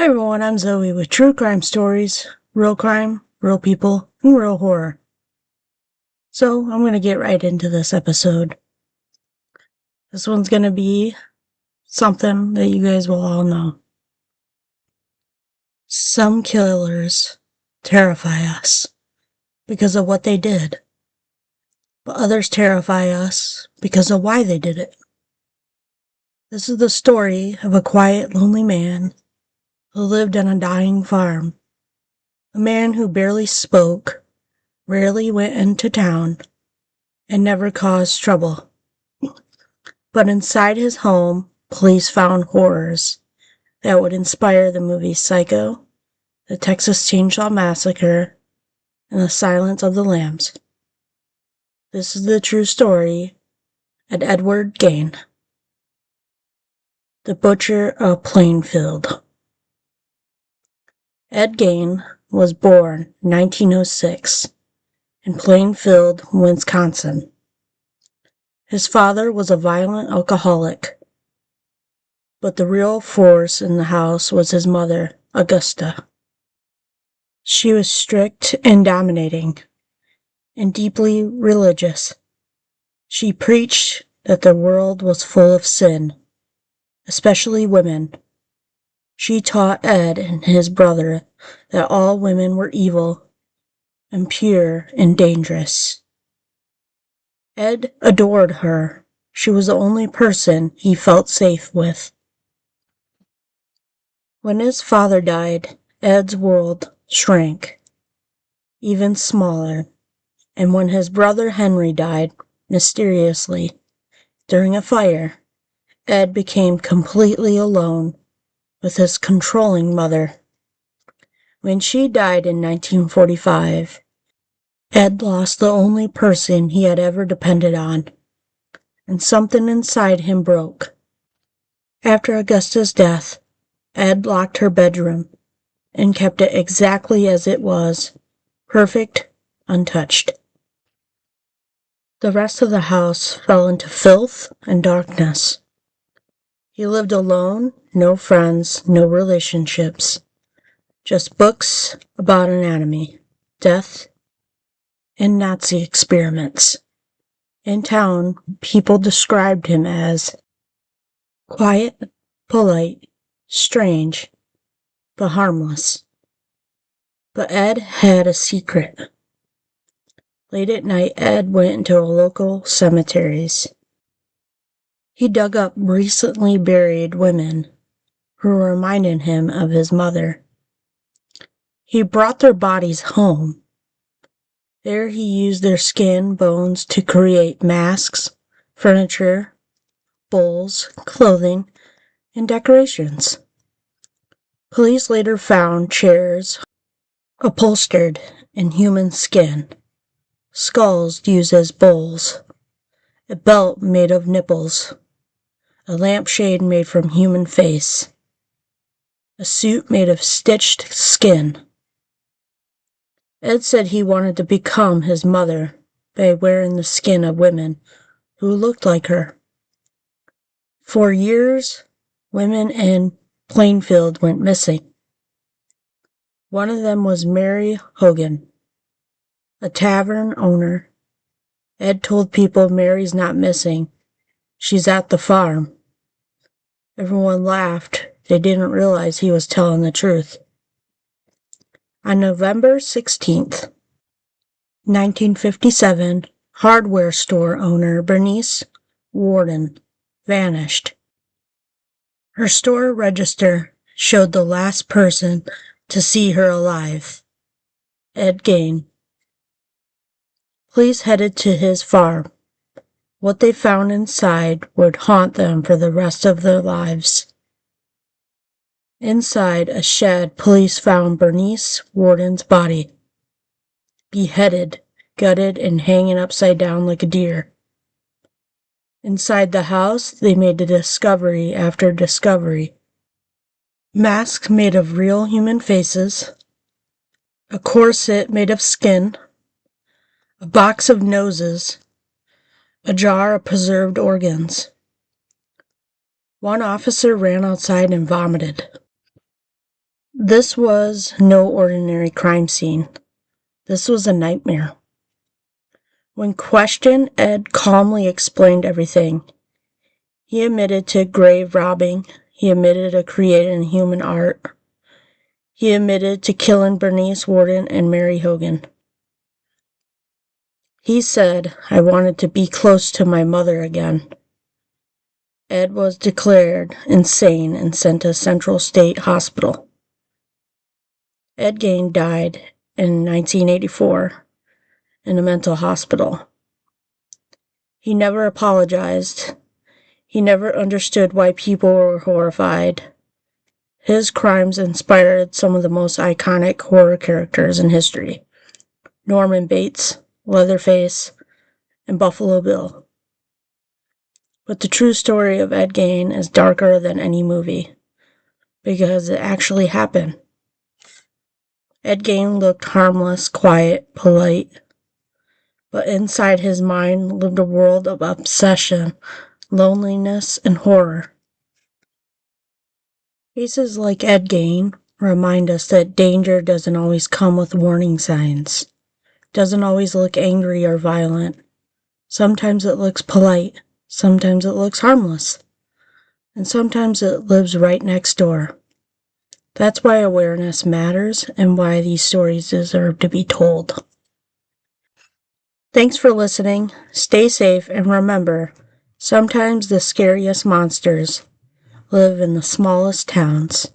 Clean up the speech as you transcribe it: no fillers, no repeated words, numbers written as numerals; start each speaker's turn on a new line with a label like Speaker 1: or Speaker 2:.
Speaker 1: Hi everyone, I'm Zoe with True Crime Stories, real crime, real people, and real horror. So I'm going to get right into this episode. This one's going to be something that you guys will all know. Some killers terrify us because of what they did, but others terrify us because of why they did it. This is the story of a quiet, lonely man who lived on a dying farm. A man who barely spoke, rarely went into town, and never caused trouble. But inside his home, police found horrors that would inspire the movies Psycho, the Texas Chainsaw Massacre, and The Silence of the Lambs. This is the true story of Edward Gein, the Butcher of Plainfield. Ed Gein was born in 1906 in Plainfield, Wisconsin. His father was a violent alcoholic, but the real force in the house was his mother, Augusta. She was strict and dominating, and deeply religious. She preached that the world was full of sin, especially women. She taught Ed and his brother that all women were evil, impure, and dangerous. Ed adored her. She was the only person he felt safe with. When his father died, Ed's world shrank, even smaller, and when his brother Henry died mysteriously during a fire, Ed became completely alone with his controlling mother. When she died in 1945, Ed lost the only person he had ever depended on, and something inside him broke. After Augusta's death, Ed locked her bedroom and kept it exactly as it was, perfect, untouched. The rest of the house fell into filth and darkness. He lived alone, no friends, no relationships, just books about anatomy, death, and Nazi experiments. In town, people described him as quiet, polite, strange, but harmless. But Ed had a secret. Late at night, Ed went into local cemeteries. He dug up recently buried women who reminded him of his mother. He brought their bodies home. There he used their skin, bones to create masks, furniture, bowls, clothing, and decorations. Police later found chairs upholstered in human skin, skulls used as bowls, a belt made of nipples, a lampshade made from human face, a suit made of stitched skin. Ed said he wanted to become his mother by wearing the skin of women who looked like her. For years, women in Plainfield went missing. One of them was Mary Hogan, a tavern owner. Ed told people Mary's not missing. She's at the farm. Everyone laughed. They didn't realize he was telling the truth. On November 16th, 1957, hardware store owner Bernice Warden vanished. Her store register showed the last person to see her alive, Ed Gein. Police headed to his farm. What they found inside would haunt them for the rest of their lives. Inside a shed, police found Bernice Warden's body, beheaded, gutted, and hanging upside down like a deer. Inside the house, they made the discovery after discovery. Masks made of real human faces, a corset made of skin, a box of noses, a jar of preserved organs. One officer ran outside and vomited. This was no ordinary crime scene. This was a nightmare. When questioned, Ed calmly explained everything. He admitted to grave robbing. He admitted to creating human art. He admitted to killing Bernice Worden and Mary Hogan. He said, "I wanted to be close to my mother again." Ed was declared insane and sent to Central State Hospital. Ed Gein died in 1984 in a mental hospital. He never apologized. He never understood why people were horrified. His crimes inspired some of the most iconic horror characters in history: Norman Bates, Leatherface, and Buffalo Bill. But the true story of Ed Gein is darker than any movie, because it actually happened. Ed Gein looked harmless, quiet, polite, but inside his mind lived a world of obsession, loneliness, and horror. Cases like Ed Gein remind us that danger doesn't always come with warning signs, doesn't always look angry or violent. Sometimes it looks polite, sometimes it looks harmless, and sometimes it lives right next door. That's why awareness matters and why these stories deserve to be told. Thanks for listening. Stay safe and remember, sometimes the scariest monsters live in the smallest towns.